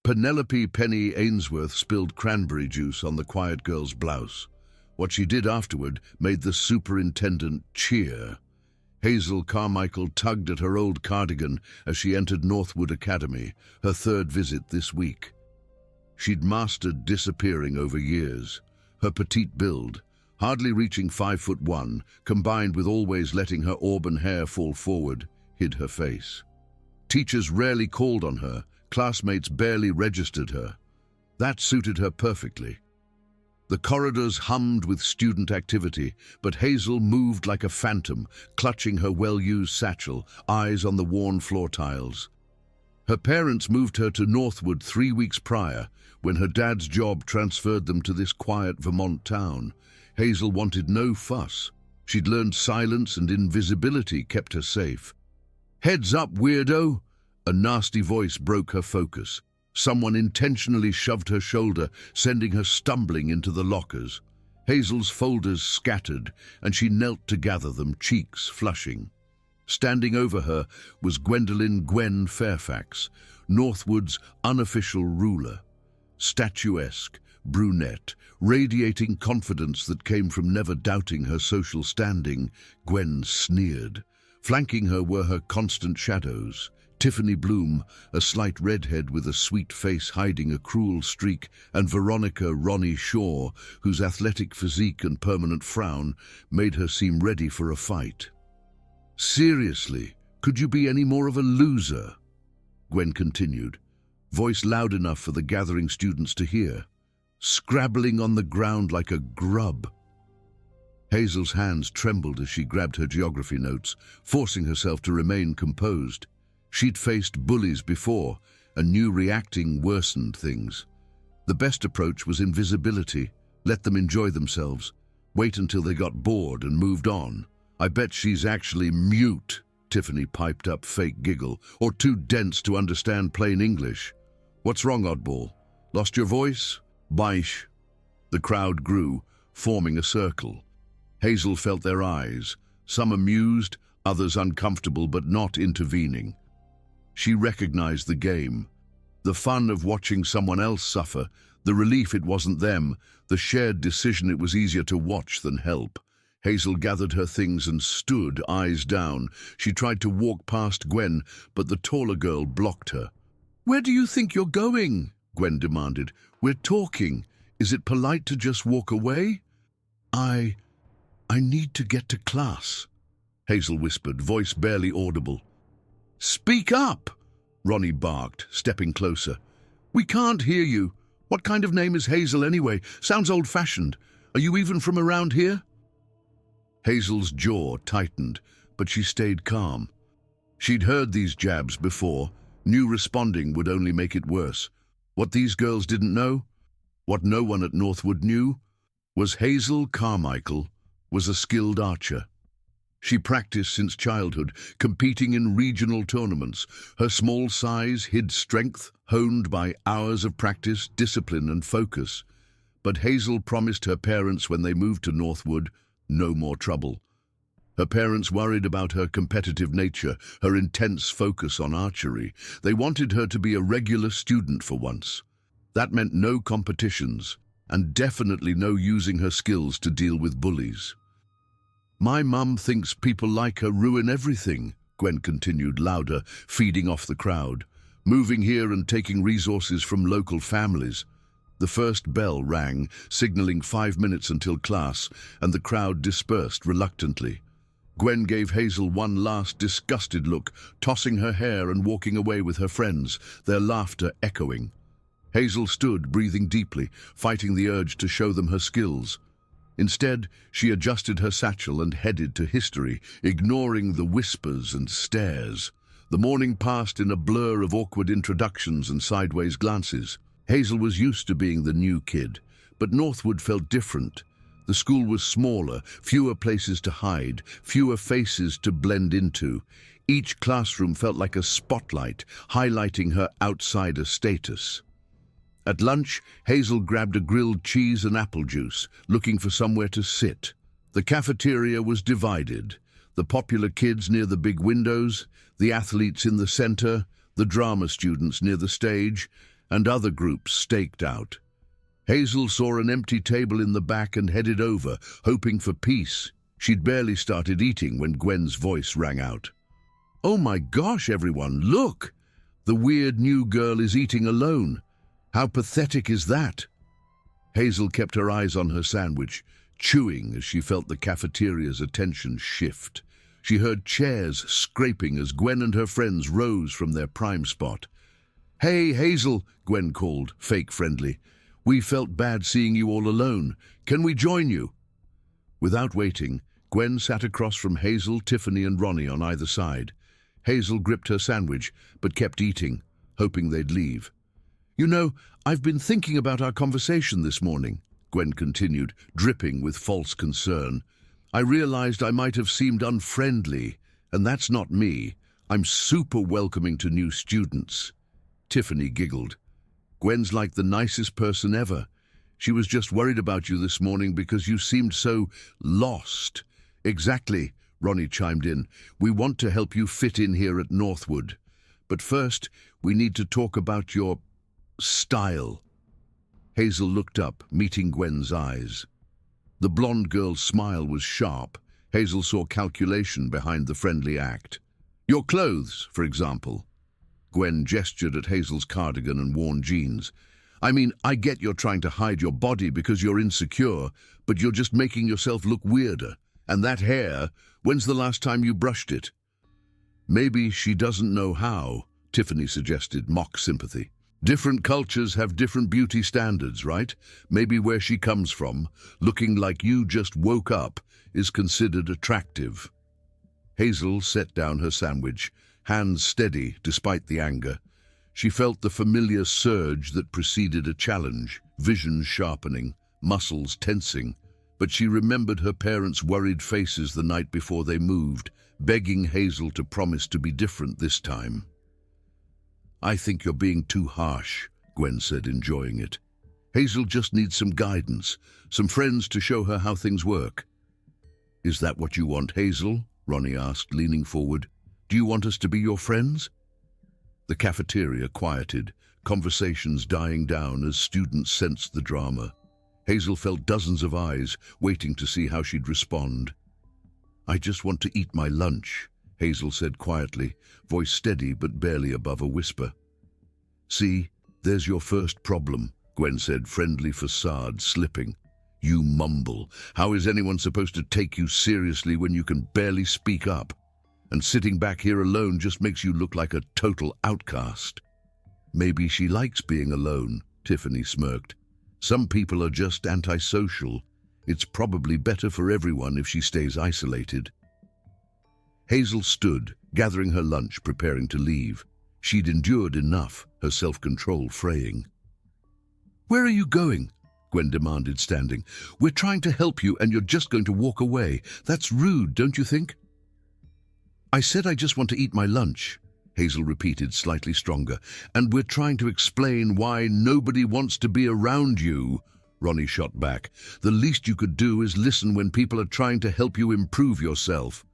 Penelope Penny Ainsworth spilled cranberry juice on the quiet girl's blouse. What she did afterward made the superintendent cheer. Hazel Carmichael tugged at her old cardigan as she entered Northwood Academy, her third visit this week. She'd mastered disappearing over years. Her petite build, hardly reaching 5'1", combined with always letting her auburn hair fall forward, hid her face. Teachers rarely called on her, classmates barely registered her. That suited her perfectly. The corridors hummed with student activity, but Hazel moved like a phantom, clutching her well-used satchel, eyes on the worn floor tiles. Her parents moved her to Northwood 3 weeks prior, when her dad's job transferred them to this quiet Vermont town. Hazel wanted no fuss. She'd learned silence and invisibility kept her safe. "Heads up, weirdo!" A nasty voice broke her focus. Someone intentionally shoved her shoulder, sending her stumbling into the lockers. Hazel's folders scattered, and she knelt to gather them, cheeks flushing. Standing over her was Gwendolyn Gwen Fairfax, Northwood's unofficial ruler. Statuesque, brunette, radiating confidence that came from never doubting her social standing, Gwen sneered. Flanking her were her constant shadows. Tiffany Bloom, a slight redhead with a sweet face hiding a cruel streak, and Veronica Ronnie Shaw, whose athletic physique and permanent frown made her seem ready for a fight. "Seriously, could you be any more of a loser?" Gwen continued, voice loud enough for the gathering students to hear, scrabbling on the ground like a grub. Hazel's hands trembled as she grabbed her geography notes, forcing herself to remain composed. She'd faced bullies before, and knew reacting worsened things. The best approach was invisibility. Let them enjoy themselves. Wait until they got bored and moved on. "I bet she's actually mute," Tiffany piped up, fake giggle, "or too dense to understand plain English." "What's wrong, oddball? Lost your voice?" "Baish." The crowd grew, forming a circle. Hazel felt their eyes, some amused, others uncomfortable but not intervening. She recognized the game. The fun of watching someone else suffer, the relief it wasn't them, the shared decision it was easier to watch than help. Hazel gathered her things and stood, eyes down. She tried to walk past Gwen, but the taller girl blocked her. "Where do you think you're going?" Gwen demanded. "We're talking. Is it polite to just walk away?" I need to get to class," Hazel whispered, voice barely audible. "Speak up!" Ronnie barked, stepping closer. "We can't hear you. What kind of name is Hazel anyway? Sounds old-fashioned. Are you even from around here?" Hazel's jaw tightened, but she stayed calm. She'd heard these jabs before, knew responding would only make it worse. What these girls didn't know, what no one at Northwood knew, was Hazel Carmichael was a skilled archer. She practiced since childhood, competing in regional tournaments. Her small size hid strength, honed by hours of practice, discipline, and focus. But Hazel promised her parents when they moved to Northwood, no more trouble. Her parents worried about her competitive nature, her intense focus on archery. They wanted her to be a regular student for once. That meant no competitions, and definitely no using her skills to deal with bullies. "My mum thinks people like her ruin everything," Gwen continued, louder, feeding off the crowd. "Moving here and taking resources from local families." The first bell rang, signaling 5 minutes until class, and the crowd dispersed reluctantly. Gwen gave Hazel one last disgusted look, tossing her hair and walking away with her friends, their laughter echoing. Hazel stood, breathing deeply, fighting the urge to show them her skills. Instead, she adjusted her satchel and headed to history, ignoring the whispers and stares. The morning passed in a blur of awkward introductions and sideways glances. Hazel was used to being the new kid, but Northwood felt different. The school was smaller, fewer places to hide, fewer faces to blend into. Each classroom felt like a spotlight, highlighting her outsider status. At lunch, Hazel grabbed a grilled cheese and apple juice, looking for somewhere to sit. The cafeteria was divided. The popular kids near the big windows, the athletes in the center, the drama students near the stage, and other groups staked out. Hazel saw an empty table in the back and headed over, hoping for peace. She'd barely started eating when Gwen's voice rang out. "Oh my gosh, everyone, look! The weird new girl is eating alone. How pathetic is that?" Hazel kept her eyes on her sandwich, chewing as she felt the cafeteria's attention shift. She heard chairs scraping as Gwen and her friends rose from their prime spot. "Hey, Hazel," Gwen called, fake friendly. "We felt bad seeing you all alone. Can we join you?" Without waiting, Gwen sat across from Hazel, Tiffany, and Ronnie on either side. Hazel gripped her sandwich, but kept eating, hoping they'd leave. "You know, I've been thinking about our conversation this morning," Gwen continued, dripping with false concern. "I realized I might have seemed unfriendly, and that's not me. I'm super welcoming to new students." Tiffany giggled. "Gwen's like the nicest person ever. She was just worried about you this morning because you seemed so lost." "Exactly," Ronnie chimed in. "We want to help you fit in here at Northwood. But first, we need to talk about your style." Hazel looked up, meeting Gwen's eyes. The blonde girl's smile was sharp. Hazel saw calculation behind the friendly act. "Your clothes, for example." Gwen gestured at Hazel's cardigan and worn jeans. "I mean, I get you're trying to hide your body because you're insecure, but you're just making yourself look weirder. And that hair, when's the last time you brushed it?" "Maybe she doesn't know how," Tiffany suggested, mock sympathy. "Different cultures have different beauty standards, right? Maybe where she comes from, looking like you just woke up, is considered attractive." Hazel set down her sandwich, hands steady despite the anger. She felt the familiar surge that preceded a challenge, vision sharpening, muscles tensing. But she remembered her parents' worried faces the night before they moved, begging Hazel to promise to be different this time. "I think you're being too harsh," Gwen said, enjoying it. "Hazel just needs some guidance, some friends to show her how things work." "Is that what you want, Hazel?" Ronnie asked, leaning forward. "Do you want us to be your friends?" The cafeteria quieted, conversations dying down as students sensed the drama. Hazel felt dozens of eyes, waiting to see how she'd respond. "I just want to eat my lunch," Hazel said quietly, voice steady but barely above a whisper. "See, there's your first problem," Gwen said, friendly facade slipping. "You mumble. How is anyone supposed to take you seriously when you can barely speak up? And sitting back here alone just makes you look like a total outcast." "Maybe she likes being alone," Tiffany smirked. "Some people are just antisocial. It's probably better for everyone if she stays isolated." Hazel stood, gathering her lunch, preparing to leave. She'd endured enough, her self-control fraying. "Where are you going?" Gwen demanded, standing. "We're trying to help you and you're just going to walk away. That's rude, don't you think?" "I said I just want to eat my lunch," Hazel repeated, slightly stronger. "And we're trying to explain why nobody wants to be around you," Ronnie shot back. "The least you could do is listen when people are trying to help you improve yourself."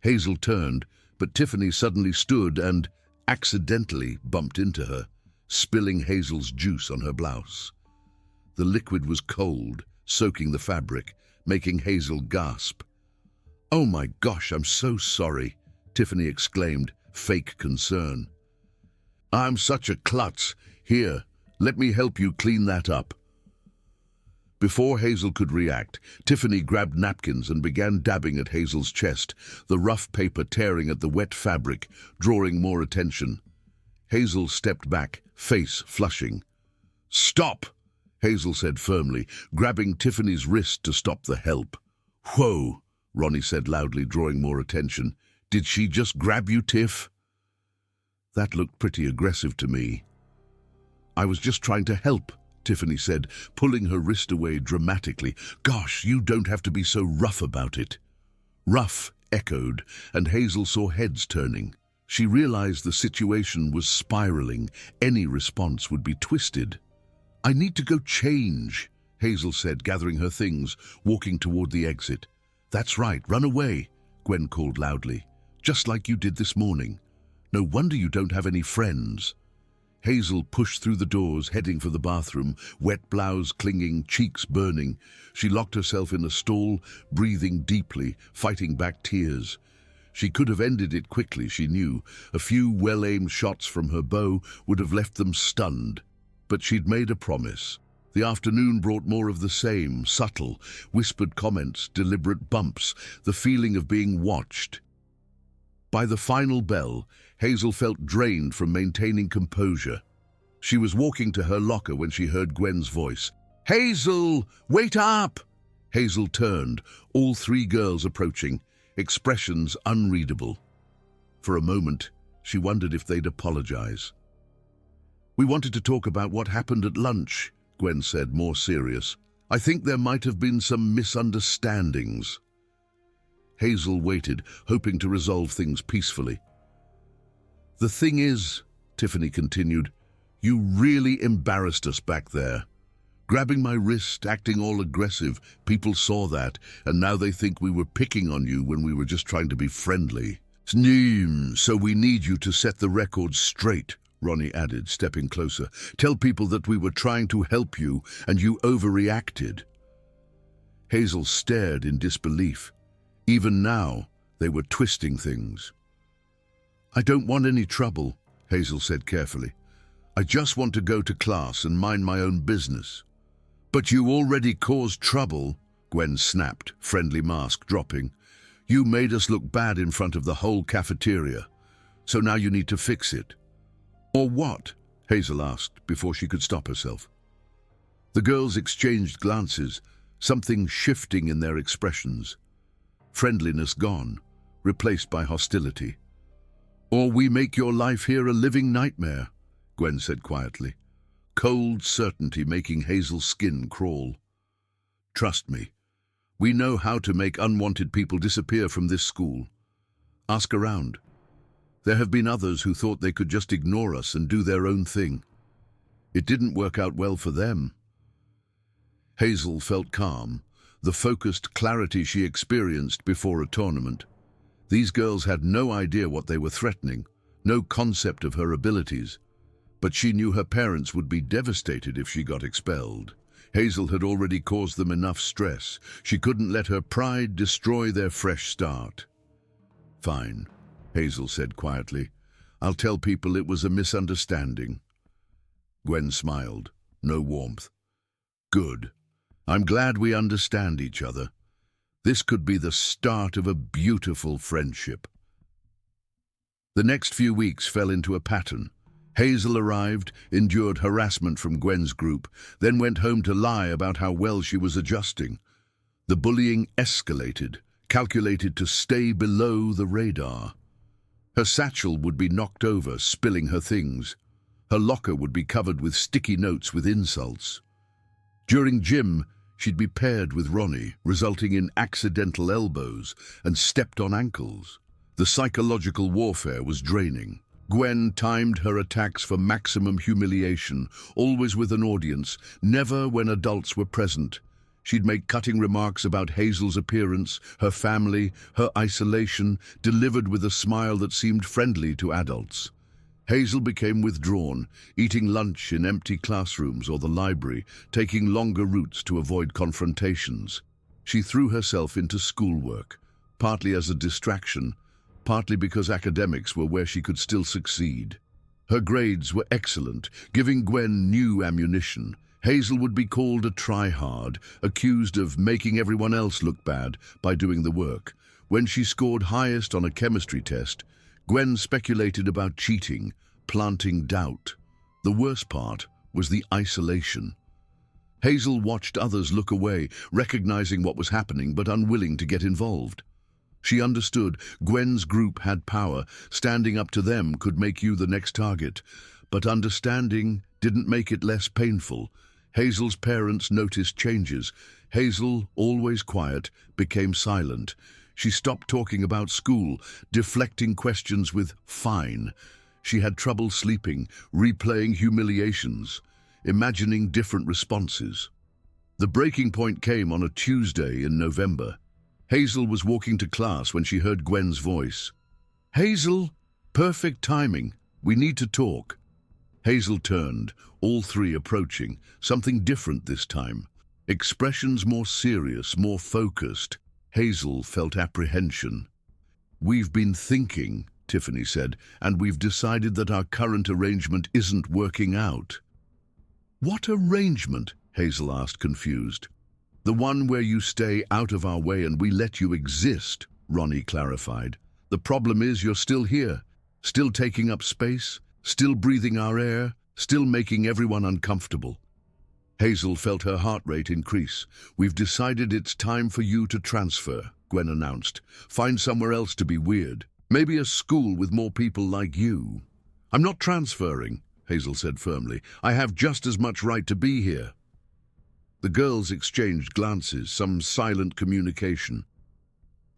Hazel turned, but Tiffany suddenly stood and accidentally bumped into her, spilling Hazel's juice on her blouse. The liquid was cold, soaking the fabric, making Hazel gasp. "Oh my gosh, I'm so sorry," Tiffany exclaimed, fake concern. "I'm such a klutz. Here, let me help you clean that up." Before Hazel could react, Tiffany grabbed napkins and began dabbing at Hazel's chest, the rough paper tearing at the wet fabric, drawing more attention. Hazel stepped back, face flushing. "Stop!" Hazel said firmly, grabbing Tiffany's wrist to stop the help. "Whoa!" Ronnie said loudly, drawing more attention. "Did she just grab you, Tiff?" "That looked pretty aggressive to me." "I was just trying to help," Tiffany said, pulling her wrist away dramatically. "Gosh, you don't have to be so rough about it." "Rough," echoed, and Hazel saw heads turning. She realized the situation was spiraling. Any response would be twisted. "I need to go change," Hazel said, gathering her things, walking toward the exit. "That's right, run away," Gwen called loudly. "Just like you did this morning. No wonder you don't have any friends." Hazel pushed through the doors, heading for the bathroom, wet blouse clinging, cheeks burning. She locked herself in a stall, breathing deeply, fighting back tears. She could have ended it quickly, she knew. A few well-aimed shots from her bow would have left them stunned. But she'd made a promise. The afternoon brought more of the same, subtle, whispered comments, deliberate bumps, the feeling of being watched. By the final bell, Hazel felt drained from maintaining composure. She was walking to her locker when she heard Gwen's voice. "Hazel, wait up!" Hazel turned, all three girls approaching, expressions unreadable. For a moment, she wondered if they'd apologize. "We wanted to talk about what happened at lunch," Gwen said, more serious. "I think there might have been some misunderstandings." Hazel waited, hoping to resolve things peacefully. "The thing is," Tiffany continued, "you really embarrassed us back there. Grabbing my wrist, acting all aggressive, people saw that, and now they think we were picking on you when we were just trying to be friendly." "So we need you to set the record straight," Ronnie added, stepping closer. "Tell people that we were trying to help you, and you overreacted." Hazel stared in disbelief. Even now, they were twisting things. "I don't want any trouble," Hazel said carefully. "I just want to go to class and mind my own business." "But you already caused trouble," Gwen snapped, friendly mask dropping. "You made us look bad in front of the whole cafeteria. So now you need to fix it." "Or what?" Hazel asked before she could stop herself. The girls exchanged glances, something shifting in their expressions. Friendliness gone, replaced by hostility. "Or we make your life here a living nightmare," Gwen said quietly. Cold certainty making Hazel's skin crawl. "Trust me, we know how to make unwanted people disappear from this school. Ask around. There have been others who thought they could just ignore us and do their own thing. It didn't work out well for them." Hazel felt calm, the focused clarity she experienced before a tournament. These girls had no idea what they were threatening, no concept of her abilities. But she knew her parents would be devastated if she got expelled. Hazel had already caused them enough stress. She couldn't let her pride destroy their fresh start. "Fine," Hazel said quietly. "I'll tell people it was a misunderstanding." Gwen smiled, no warmth. "Good. I'm glad we understand each other. This could be the start of a beautiful friendship." The next few weeks fell into a pattern. Hazel arrived, endured harassment from Gwen's group, then went home to lie about how well she was adjusting. The bullying escalated, calculated to stay below the radar. Her satchel would be knocked over, spilling her things. Her locker would be covered with sticky notes with insults. During gym, she'd be paired with Ronnie, resulting in accidental elbows and stepped-on ankles. The psychological warfare was draining. Gwen timed her attacks for maximum humiliation, always with an audience, never when adults were present. She'd make cutting remarks about Hazel's appearance, her family, her isolation, delivered with a smile that seemed friendly to adults. Hazel became withdrawn, eating lunch in empty classrooms or the library, taking longer routes to avoid confrontations. She threw herself into schoolwork, partly as a distraction, partly because academics were where she could still succeed. Her grades were excellent, giving Gwen new ammunition. Hazel would be called a try-hard, accused of making everyone else look bad by doing the work. When she scored highest on a chemistry test, Gwen speculated about cheating, planting doubt. The worst part was the isolation. Hazel watched others look away, recognizing what was happening but unwilling to get involved. She understood Gwen's group had power. Standing up to them could make you the next target. But understanding didn't make it less painful. Hazel's parents noticed changes. Hazel, always quiet, became silent. She stopped talking about school, deflecting questions with "fine." She had trouble sleeping, replaying humiliations, imagining different responses. The breaking point came on a Tuesday in November. Hazel was walking to class when she heard Gwen's voice. "Hazel, perfect timing. We need to talk." Hazel turned, all three approaching, something different this time. Expressions more serious, more focused. Hazel felt apprehension. "We've been thinking," Tiffany said, "and we've decided that our current arrangement isn't working out." "What arrangement?" Hazel asked, confused. "The one where you stay out of our way and we let you exist," Ronnie clarified. "The problem is you're still here, still taking up space, still breathing our air, still making everyone uncomfortable." Hazel felt her heart rate increase. "We've decided it's time for you to transfer," Gwen announced. "Find somewhere else to be weird. Maybe a school with more people like you." "I'm not transferring," Hazel said firmly. "I have just as much right to be here." The girls exchanged glances, some silent communication.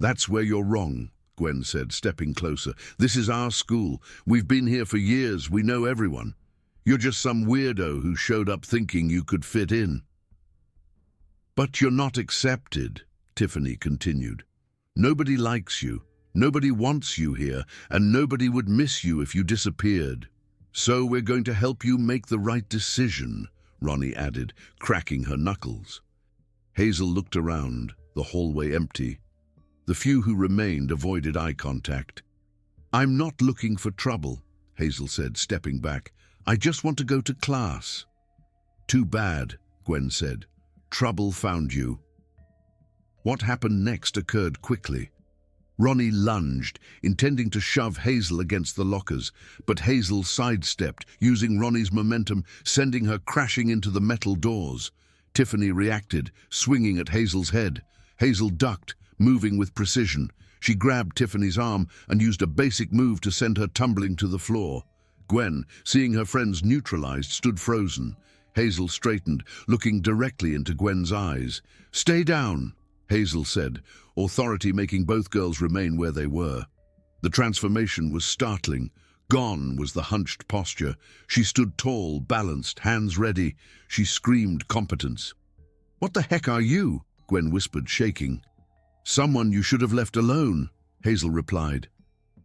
"That's where you're wrong," Gwen said, stepping closer. "This is our school. We've been here for years. We know everyone. You're just some weirdo who showed up thinking you could fit in." "But you're not accepted," Tiffany continued. "Nobody likes you, nobody wants you here, and nobody would miss you if you disappeared. So we're going to help you make the right decision," Ronnie added, cracking her knuckles. Hazel looked around, the hallway empty. The few who remained avoided eye contact. "I'm not looking for trouble," Hazel said, stepping back. "I just want to go to class." "Too bad," Gwen said. "Trouble found you." What happened next occurred quickly. Ronnie lunged, intending to shove Hazel against the lockers, but Hazel sidestepped, using Ronnie's momentum, sending her crashing into the metal doors. Tiffany reacted, swinging at Hazel's head. Hazel ducked, moving with precision. She grabbed Tiffany's arm and used a basic move to send her tumbling to the floor. Gwen, seeing her friends neutralized, stood frozen. Hazel straightened, looking directly into Gwen's eyes. "Stay down," Hazel said, authority making both girls remain where they were. The transformation was startling. Gone was the hunched posture. She stood tall, balanced, hands ready. She screamed competence. "What the heck are you?" Gwen whispered, shaking. "Someone you should have left alone," Hazel replied.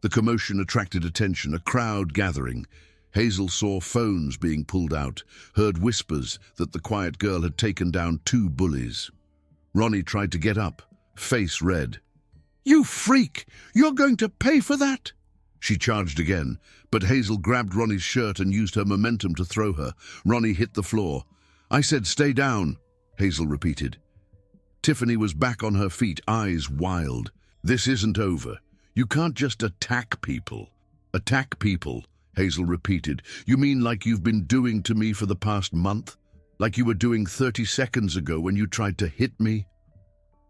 The commotion attracted attention, a crowd gathering. Hazel saw phones being pulled out, heard whispers that the quiet girl had taken down 2 bullies. Ronnie tried to get up, face red. "You freak! You're going to pay for that!" She charged again, but Hazel grabbed Ronnie's shirt and used her momentum to throw her. Ronnie hit the floor. "I said stay down," Hazel repeated. Tiffany was back on her feet, eyes wild. "This isn't over. You can't just attack people." "Attack people," Hazel repeated. "You mean like you've been doing to me for the past month? Like you were doing 30 seconds ago when you tried to hit me?"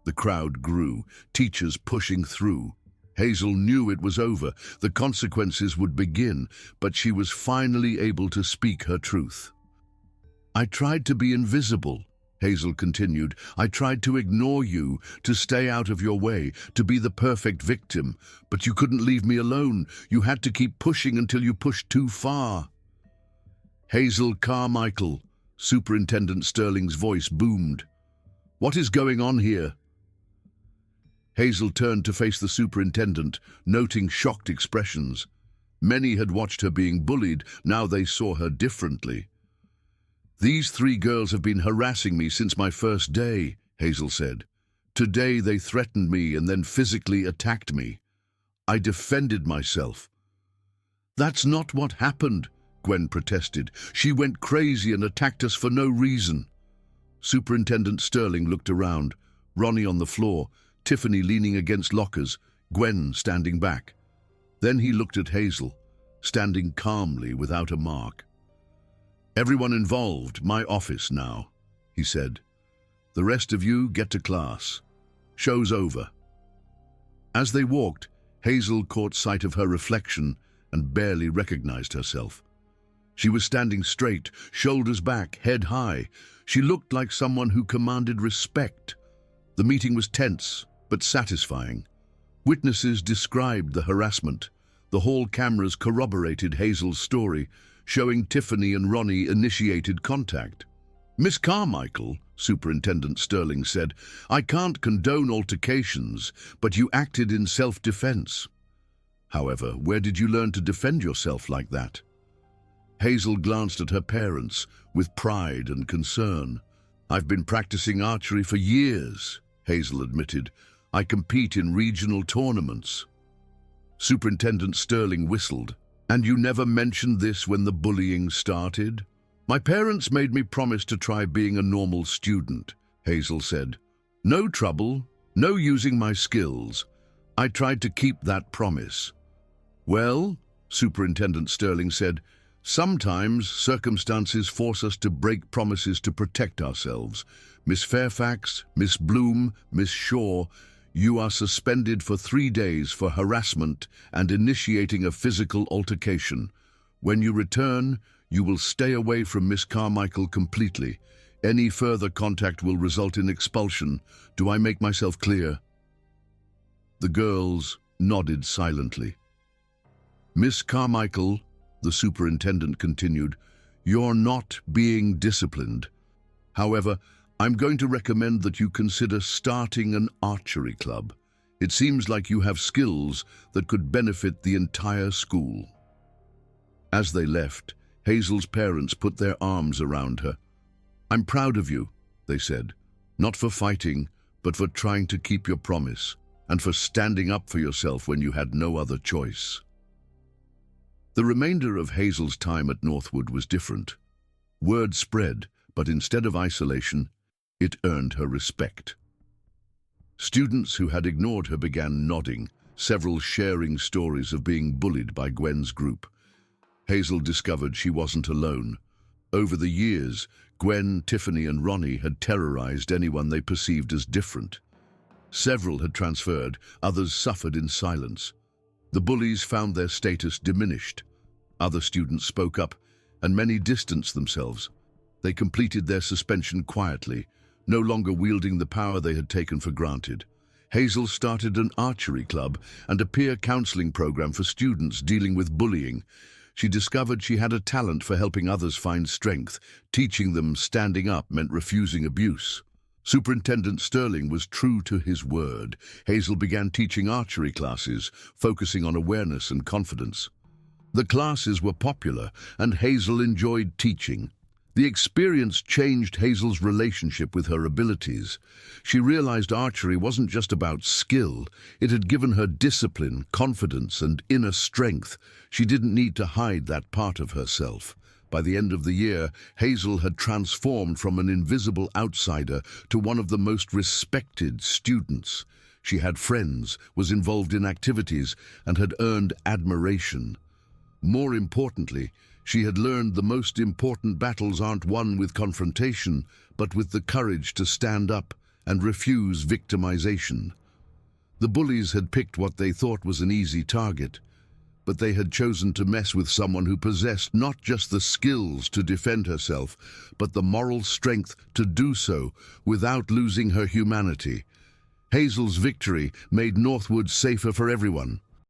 The crowd grew, teachers pushing through. Hazel knew it was over, the consequences would begin, but she was finally able to speak her truth. "I tried to be invisible," Hazel continued. "I tried to ignore you, to stay out of your way, to be the perfect victim. But you couldn't leave me alone. You had to keep pushing until you pushed too far." "Hazel Carmichael," Superintendent Sterling's voice boomed. "What is going on here?" Hazel turned to face the superintendent, noting shocked expressions. Many had watched her being bullied, now they saw her differently. "These 3 girls have been harassing me since my first day," Hazel said. "Today they threatened me and then physically attacked me. I defended myself." "That's not what happened," Gwen protested. "She went crazy and attacked us for no reason." Superintendent Sterling looked around, Ronnie on the floor, Tiffany leaning against lockers, Gwen standing back. Then he looked at Hazel, standing calmly without a mark. "Everyone involved, my office now," he said. "The rest of you get to class. Show's over." As they walked, Hazel caught sight of her reflection and barely recognized herself. She was standing straight, shoulders back, head high. She looked like someone who commanded respect. The meeting was tense, but satisfying. Witnesses described the harassment. The hall cameras corroborated Hazel's story, showing Tiffany and Ronnie initiated contact. "Miss Carmichael," Superintendent Sterling said, "I can't condone altercations, but you acted in self-defense. However, where did you learn to defend yourself like that?" Hazel glanced at her parents with pride and concern. "I've been practicing archery for years," Hazel admitted. "I compete in regional tournaments." Superintendent Sterling whistled. "And you never mentioned this when the bullying started?" "My parents made me promise to try being a normal student," Hazel said. "No trouble, no using my skills. I tried to keep that promise." "Well," Superintendent Sterling said, "sometimes circumstances force us to break promises to protect ourselves. Miss Fairfax, Miss Bloom, Miss Shaw, you are suspended for 3 days for harassment and initiating a physical altercation. When you return, you will stay away from Miss Carmichael completely. Any further contact will result in expulsion. Do I make myself clear?" The girls nodded silently. "Miss Carmichael," the superintendent continued, "you're not being disciplined. However, I'm going to recommend that you consider starting an archery club. It seems like you have skills that could benefit the entire school." As they left, Hazel's parents put their arms around her. "I'm proud of you," they said, "not for fighting, but for trying to keep your promise, and for standing up for yourself when you had no other choice." The remainder of Hazel's time at Northwood was different. Word spread, but instead of isolation, it earned her respect. Students who had ignored her began nodding, several sharing stories of being bullied by Gwen's group. Hazel discovered she wasn't alone. Over the years, Gwen, Tiffany, and Ronnie had terrorized anyone they perceived as different. Several had transferred, others suffered in silence. The bullies found their status diminished. Other students spoke up, and many distanced themselves. They completed their suspension quietly, no longer wielding the power they had taken for granted. Hazel started an archery club and a peer counseling program for students dealing with bullying. She discovered she had a talent for helping others find strength. Teaching them standing up meant refusing abuse. Superintendent Sterling was true to his word. Hazel began teaching archery classes, focusing on awareness and confidence. The classes were popular, and Hazel enjoyed teaching. The experience changed Hazel's relationship with her abilities. She realized archery wasn't just about skill. It had given her discipline, confidence, and inner strength. She didn't need to hide that part of herself. By the end of the year, Hazel had transformed from an invisible outsider to one of the most respected students. She had friends, was involved in activities, and had earned admiration. More importantly, she had learned the most important battles aren't won with confrontation, but with the courage to stand up and refuse victimization. The bullies had picked what they thought was an easy target, but they had chosen to mess with someone who possessed not just the skills to defend herself, but the moral strength to do so without losing her humanity. Hazel's victory made Northwood safer for everyone.